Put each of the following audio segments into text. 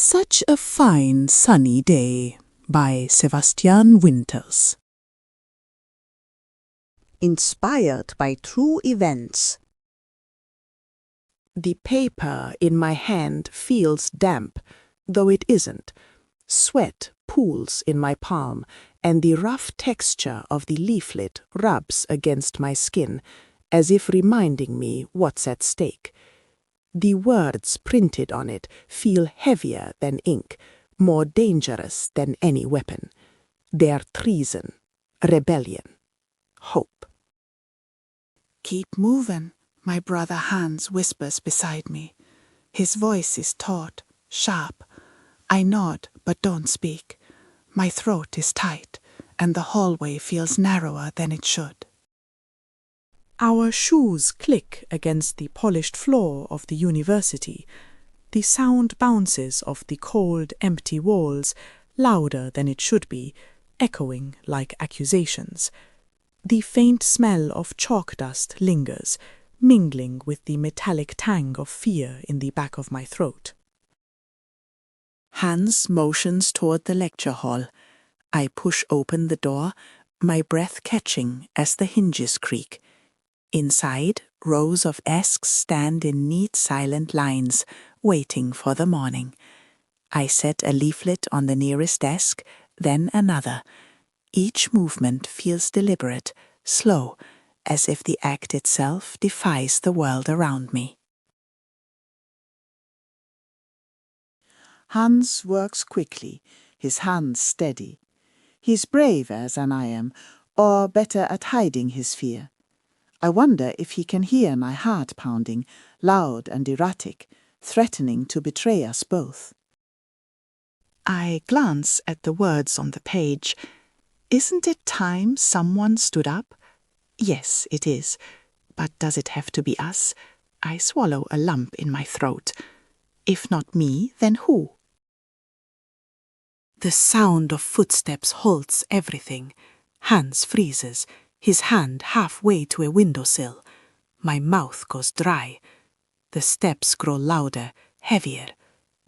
Such a Fine Sunny Day by Sevastian Winters. Inspired by true events. The paper in my hand feels damp, though it isn't. Sweat pools in my palm, and the rough texture of the leaflet rubs against my skin, as if reminding me what's at stake. The words printed on it feel heavier than ink, more dangerous than any weapon. They're treason, rebellion, hope. "Keep moving," my brother Hans whispers beside me. His voice is taut, sharp. I nod, but don't speak. My throat is tight, and the hallway feels narrower than it should. Our shoes click against the polished floor of the university. The sound bounces off the cold, empty walls, louder than it should be, echoing like accusations. The faint smell of chalk dust lingers, mingling with the metallic tang of fear in the back of my throat. Hans motions toward the lecture hall. I push open the door, my breath catching as the hinges creak. Inside, rows of desks stand in neat, silent lines, waiting for the morning. I set a leaflet on the nearest desk, then another. Each movement feels deliberate, slow, as if the act itself defies the world around me. Hans works quickly, his hands steady. He's braver than I am, or better at hiding his fear. I wonder if he can hear my heart pounding, loud and erratic, threatening to betray us both. I glance at the words on the page. Isn't it time someone stood up? Yes, it is. But does it have to be us? I swallow a lump in my throat. If not me, then who? The sound of footsteps halts everything. Hans freezes, his hand halfway to a windowsill. My mouth goes dry. The steps grow louder, heavier.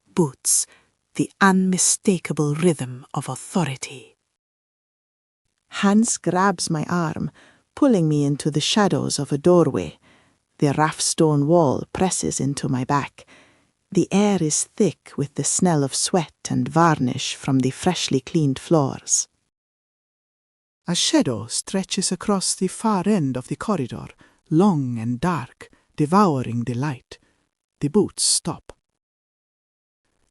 Boots, the unmistakable rhythm of authority. Hans grabs my arm, pulling me into the shadows of a doorway. The rough stone wall presses into my back. The air is thick with the smell of sweat and varnish from the freshly cleaned floors. A shadow stretches across the far end of the corridor, long and dark, devouring the light. The boots stop.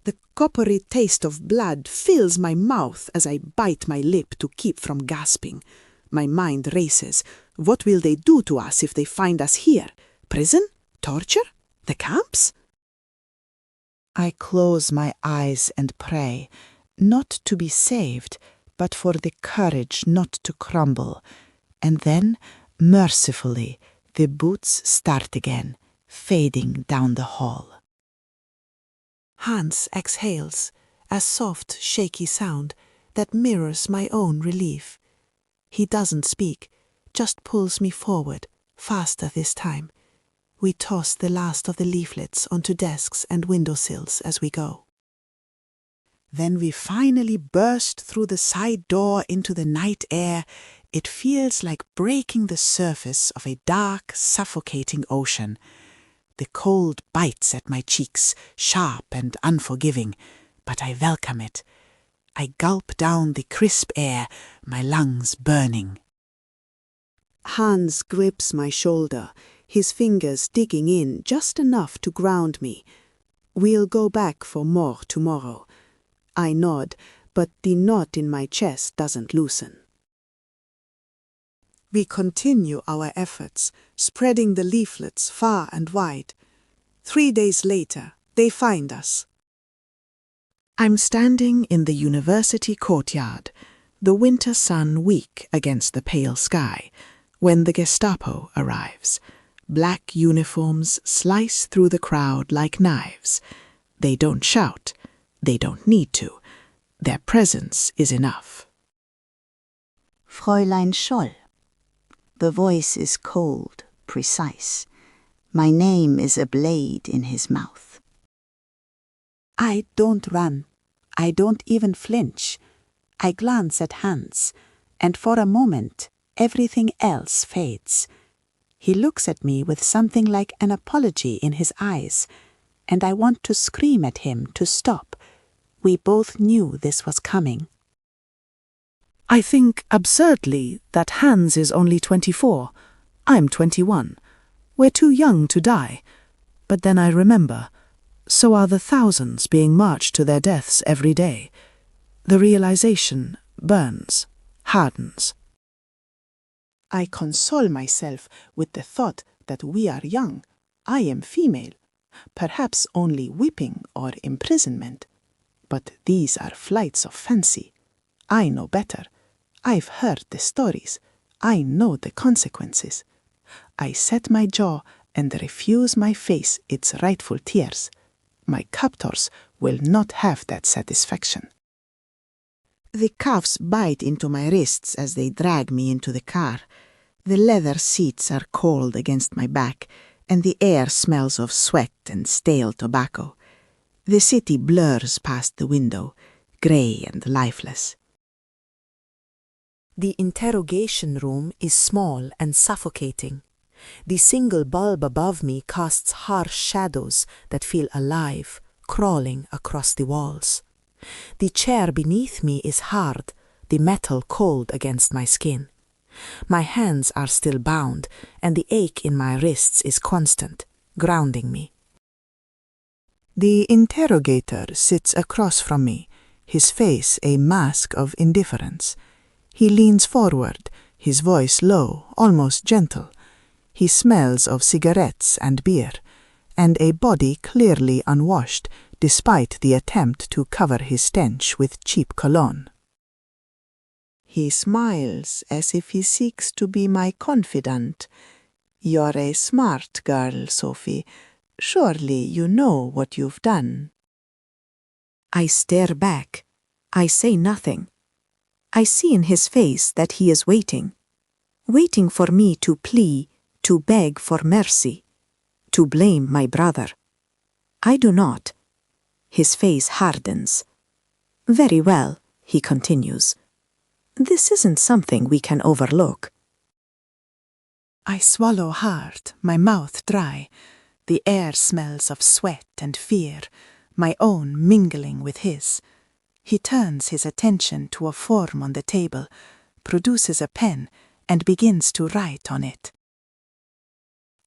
The coppery taste of blood fills my mouth as I bite my lip to keep from gasping. My mind races. What will they do to us if they find us here? Prison? Torture? The camps? I close my eyes and pray, not to be saved, but for the courage not to crumble. And then, mercifully, the boots start again, fading down the hall. Hans exhales, a soft, shaky sound that mirrors my own relief. He doesn't speak, just pulls me forward, faster this time. We toss the last of the leaflets onto desks and windowsills as we go. Then we finally burst through the side door into the night air. It feels like breaking the surface of a dark, suffocating ocean. The cold bites at my cheeks, sharp and unforgiving, but I welcome it. I gulp down the crisp air, my lungs burning. Hans grips my shoulder, his fingers digging in just enough to ground me. We'll go back for more tomorrow. I nod, but the knot in my chest doesn't loosen. We continue our efforts, spreading the leaflets far and wide. 3 days later, they find us. I'm standing in the university courtyard, the winter sun weak against the pale sky, when the Gestapo arrives. Black uniforms slice through the crowd like knives. They don't shout. They don't need to. Their presence is enough. Fräulein Scholl. The voice is cold, precise. My name is a blade in his mouth. I don't run. I don't even flinch. I glance at Hans, and for a moment, everything else fades. He looks at me with something like an apology in his eyes, and I want to scream at him to stop. We both knew this was coming. I think absurdly that Hans is only 24. I'm 21. We're too young to die. But then I remember, so are the thousands being marched to their deaths every day. The realization burns, hardens. I console myself with the thought that we are young. I am female. Perhaps only whipping or imprisonment. But these are flights of fancy. I know better. I've heard the stories. I know the consequences. I set my jaw and refuse my face its rightful tears. My captors will not have that satisfaction. The cuffs bite into my wrists as they drag me into the car. The leather seats are cold against my back, and the air smells of sweat and stale tobacco. The city blurs past the window, grey and lifeless. The interrogation room is small and suffocating. The single bulb above me casts harsh shadows that feel alive, crawling across the walls. The chair beneath me is hard, the metal cold against my skin. My hands are still bound, and the ache in my wrists is constant, grounding me. The interrogator sits across from me, his face a mask of indifference. He leans forward, his voice low, almost gentle. He smells of cigarettes and beer, and a body clearly unwashed, despite the attempt to cover his stench with cheap cologne. He smiles as if he seeks to be my confidant. You're a smart girl, Sophie. Surely you know what you've done. I stare back. I say nothing. I see in his face that he is waiting for me to plea, to beg for mercy, to blame my brother. I do not. His face hardens. Very well, he continues. This isn't something we can overlook. I swallow hard, my mouth dry. The air smells of sweat and fear, my own mingling with his. He turns his attention to a form on the table, produces a pen, and begins to write on it.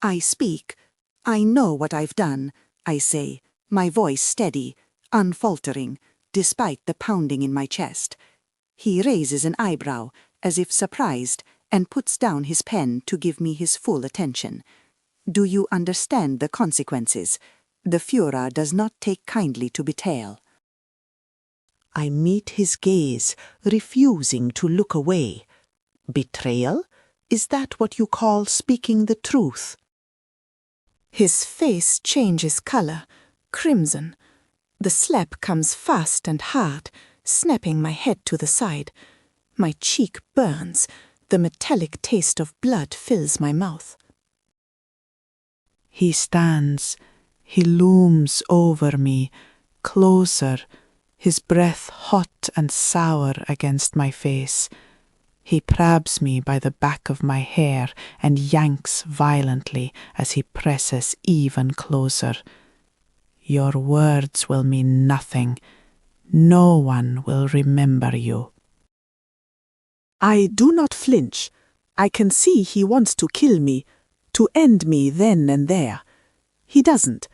I speak. I know what I've done, I say, my voice steady, unfaltering, despite the pounding in my chest. He raises an eyebrow, as if surprised, and puts down his pen to give me his full attention. Do you understand the consequences? The Führer does not take kindly to betrayal. I meet his gaze, refusing to look away. Betrayal? Is that what you call speaking the truth? His face changes color, crimson. The slap comes fast and hard, snapping my head to the side. My cheek burns. The metallic taste of blood fills my mouth. He stands. He looms over me, closer, his breath hot and sour against my face. He grabs me by the back of my hair and yanks violently as he presses even closer. Your words will mean nothing. No one will remember you. I do not flinch. I can see he wants to kill me, to end me then and there. He doesn't.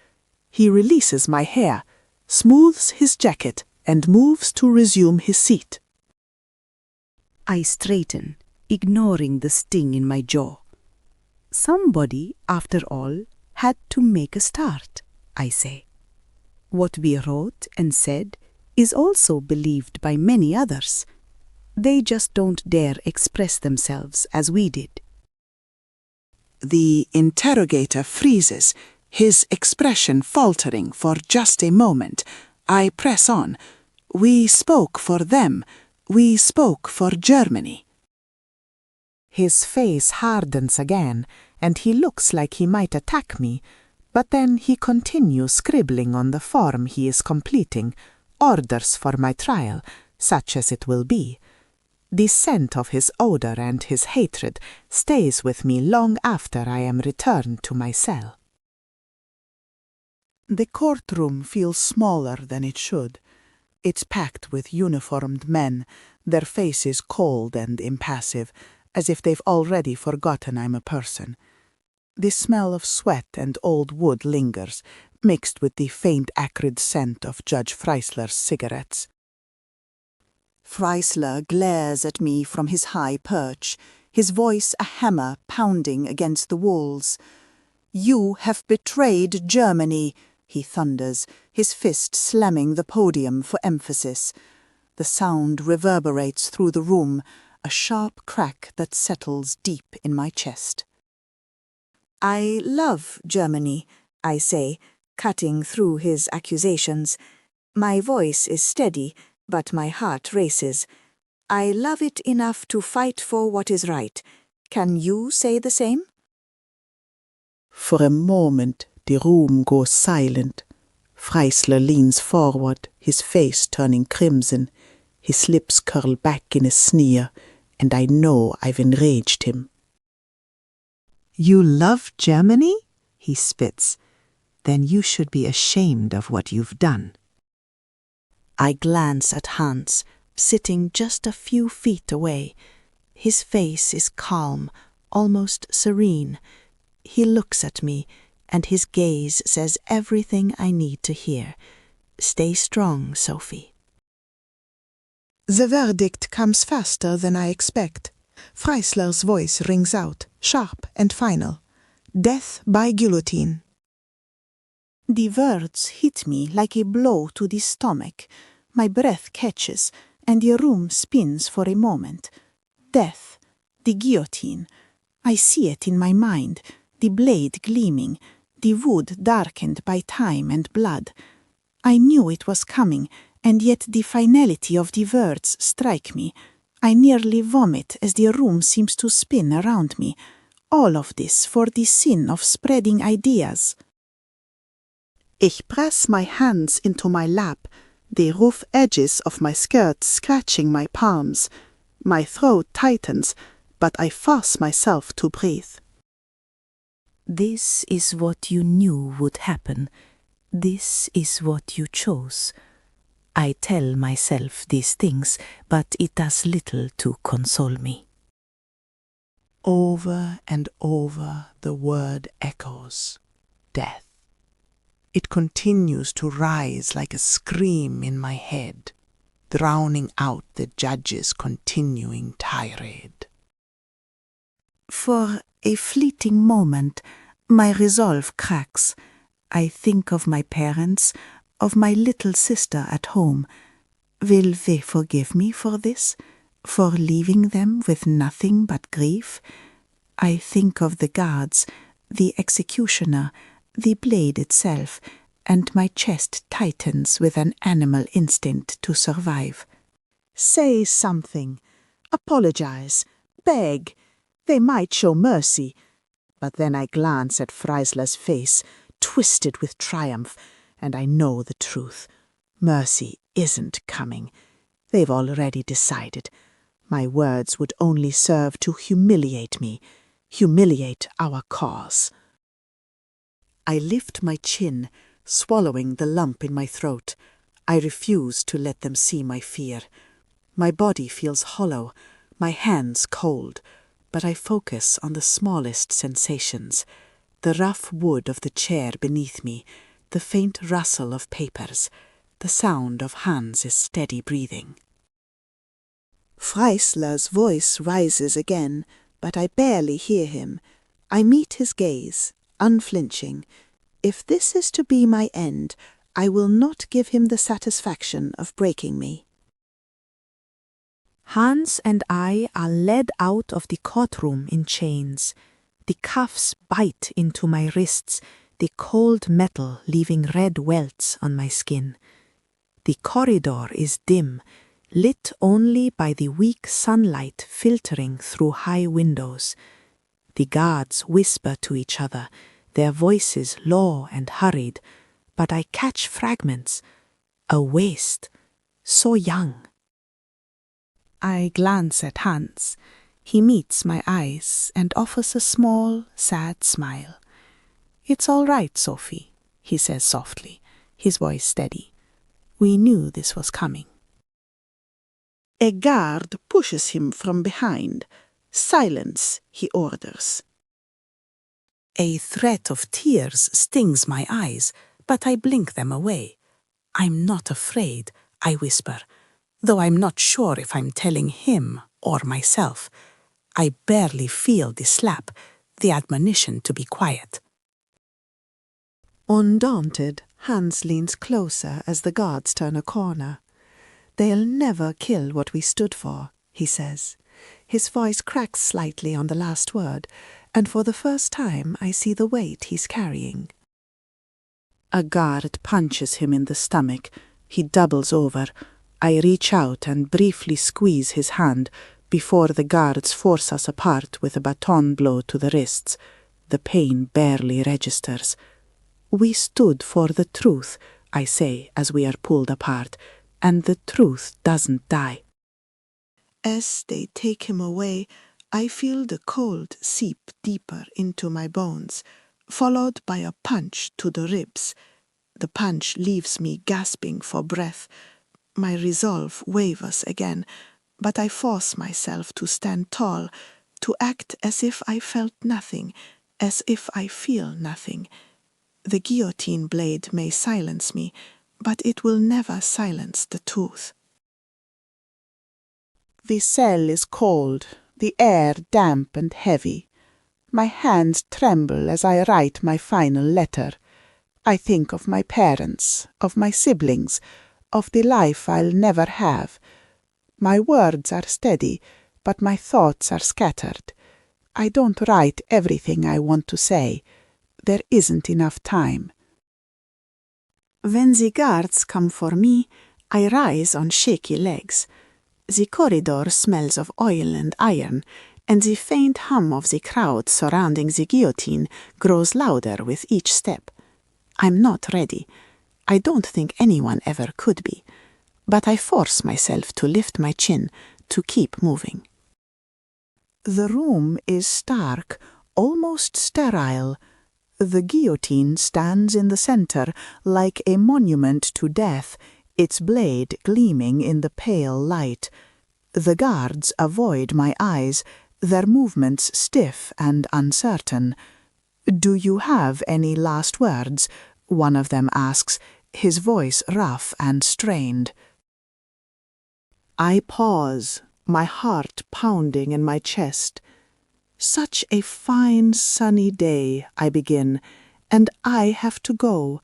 He releases my hair, smooths his jacket, and moves to resume his seat. I straighten, ignoring the sting in my jaw. Somebody, after all, had to make a start, I say. What we wrote and said is also believed by many others. They just don't dare express themselves as we did. The interrogator freezes, his expression faltering for just a moment. I press on. We spoke for them. We spoke for Germany. His face hardens again, and he looks like he might attack me, But then he continues scribbling on the form he is completing, orders for my trial, such as it will be. The scent of his odor and his hatred stays with me long after I am returned to my cell. The courtroom feels smaller than it should. It's packed with uniformed men, their faces cold and impassive, as if they've already forgotten I'm a person. The smell of sweat and old wood lingers, mixed with the faint acrid scent of Judge Freisler's cigarettes. Freisler glares at me from his high perch, his voice a hammer pounding against the walls. "You have betrayed Germany," he thunders, his fist slamming the podium for emphasis. The sound reverberates through the room, a sharp crack that settles deep in my chest. "I love Germany," I say, cutting through his accusations. My voice is steady, but my heart races. I love it enough to fight for what is right. Can you say the same? For a moment, the room goes silent. Freisler leans forward, his face turning crimson. His lips curl back in a sneer, and I know I've enraged him. "You love Germany?" he spits. "Then you should be ashamed of what you've done." I glance at Hans, sitting just a few feet away. His face is calm, almost serene. He looks at me, and his gaze says everything I need to hear. Stay strong, Sophie. The verdict comes faster than I expect. Freisler's voice rings out, sharp and final. Death by guillotine. The words hit me like a blow to the stomach. My breath catches, and the room spins for a moment. Death, the guillotine. I see it in my mind, the blade gleaming, the wood darkened by time and blood. I knew it was coming, and yet the finality of the words strike me. I nearly vomit as the room seems to spin around me. All of this for the sin of spreading ideas. Ich press my hands into my lap, the rough edges of my skirt scratching my palms. My throat tightens, but I force myself to breathe. This is what you knew would happen. This is what you chose. I tell myself these things, but it does little to console me. Over and over the word echoes. Death. It continues to rise like a scream in my head, drowning out the judge's continuing tirade. For a fleeting moment, my resolve cracks. I think of my parents, of my little sister at home. Will they forgive me for this? For leaving them with nothing but grief? I think of the guards, the executioner, the blade itself, and my chest tightens with an animal instinct to survive. Say something. Apologize. Beg. They might show mercy. But then I glance at Freisler's face, twisted with triumph, and I know the truth. Mercy isn't coming. They've already decided. My words would only serve to humiliate me, humiliate our cause. I lift my chin, swallowing the lump in my throat. I refuse to let them see my fear. My body feels hollow, my hands cold, but I focus on the smallest sensations. The rough wood of the chair beneath me, the faint rustle of papers, the sound of Hans's steady breathing. Freisler's voice rises again, but I barely hear him. I meet his gaze, unflinching. If this is to be my end, I will not give him the satisfaction of breaking me. Hans and I are led out of the courtroom in chains. The cuffs bite into my wrists, the cold metal leaving red welts on my skin. The corridor is dim, lit only by the weak sunlight filtering through high windows. The guards whisper to each other, their voices low and hurried, but I catch fragments. A waste, so young. I glance at Hans. He meets my eyes and offers a small, sad smile. "It's all right, Sophie," he says softly, his voice steady. "We knew this was coming." A guard pushes him from behind. "Silence," he orders. A threat of tears stings my eyes, but I blink them away. "I'm not afraid," I whisper, though I'm not sure if I'm telling him or myself. I barely feel the slap, the admonition to be quiet. Undaunted, Hans leans closer as the guards turn a corner. "They'll never kill what we stood for," he says. His voice cracks slightly on the last word, and for the first time I see the weight he's carrying. A guard punches him in the stomach. He doubles over. I reach out and briefly squeeze his hand before the guards force us apart with a baton blow to the wrists. The pain barely registers. "We stood for the truth," I say as we are pulled apart, "and the truth doesn't die." As they take him away, I feel the cold seep deeper into my bones, followed by a punch to the ribs. The punch leaves me gasping for breath. My resolve wavers again, but I force myself to stand tall, to act as if I felt nothing, as if I feel nothing. The guillotine blade may silence me, but it will never silence the truth. The cell is cold, the air damp and heavy. My hands tremble as I write my final letter. I think of my parents, of my siblings, of the life I'll never have. My words are steady, but my thoughts are scattered. I don't write everything I want to say. There isn't enough time. When the guards come for me, I rise on shaky legs. The corridor smells of oil and iron, and the faint hum of the crowd surrounding the guillotine grows louder with each step. I'm not ready. I don't think anyone ever could be. But I force myself to lift my chin, to keep moving. The room is stark, almost sterile. The guillotine stands in the center like a monument to death, its blade gleaming in the pale light. The guards avoid my eyes, their movements stiff and uncertain. "Do you have any last words?" one of them asks, his voice rough and strained. I pause, my heart pounding in my chest. "Such a fine sunny day," I begin, "and I have to go."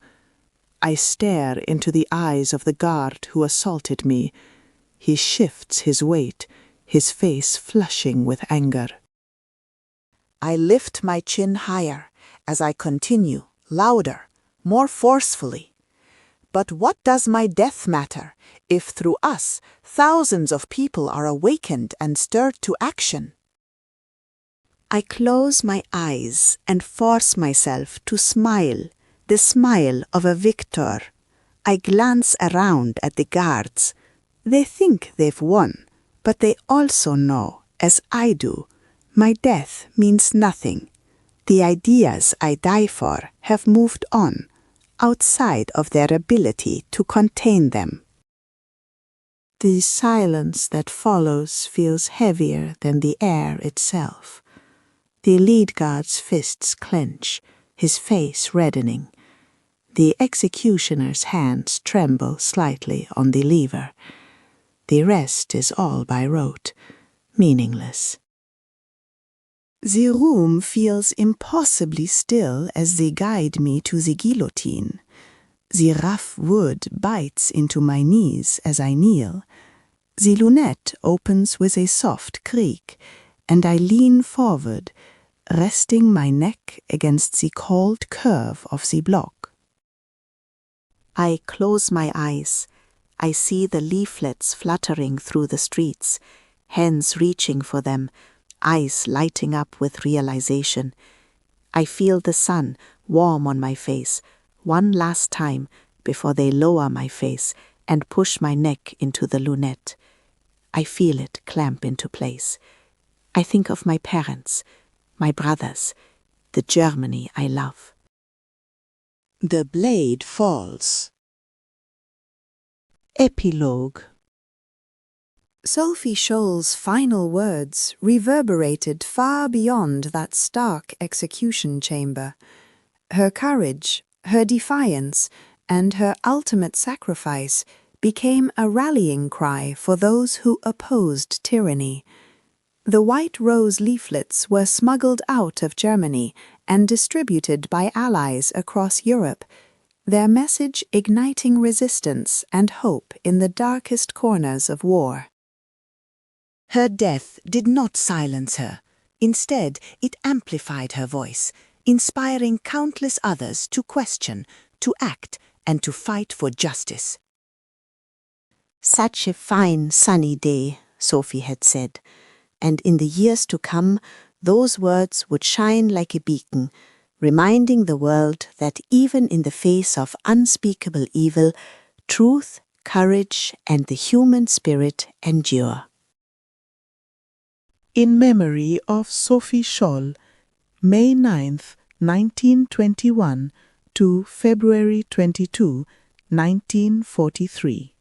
I stare into the eyes of the guard who assaulted me. He shifts his weight, his face flushing with anger. I lift my chin higher as I continue, louder, more forcefully. But what does my death matter if through us thousands of people are awakened and stirred to action? I close my eyes and force myself to smile, the smile of a victor. I glance around at the guards. They think they've won, but they also know, as I do, my death means nothing. The ideas I die for have moved on, outside of their ability to contain them. The silence that follows feels heavier than the air itself. The lead guard's fists clench, his face reddening. The executioner's hands tremble slightly on the lever. The rest is all by rote, meaningless. The room feels impossibly still as they guide me to the guillotine. The rough wood bites into my knees as I kneel. The lunette opens with a soft creak, and I lean forward, resting my neck against the cold curve of the block. I close my eyes. I see the leaflets fluttering through the streets, hands reaching for them, eyes lighting up with realization. I feel the sun warm on my face, one last time before they lower my face and push my neck into the lunette. I feel it clamp into place. I think of my parents, my brothers, the Germany I love. The blade falls. Epilogue. Sophie Scholl's final words reverberated far beyond that stark execution chamber. Her courage, her defiance, and her ultimate sacrifice became a rallying cry for those who opposed tyranny. The White Rose leaflets were smuggled out of Germany and distributed by allies across Europe, their message igniting resistance and hope in the darkest corners of war. Her death did not silence her. Instead, it amplified her voice, inspiring countless others to question, to act, and to fight for justice. Such a fine sunny day, Sophie had said, and in the years to come, those words would shine like a beacon, reminding the world that even in the face of unspeakable evil, truth, courage, and the human spirit endure. In memory of Sophie Scholl, May 9th, 1921 to February 22, 1943.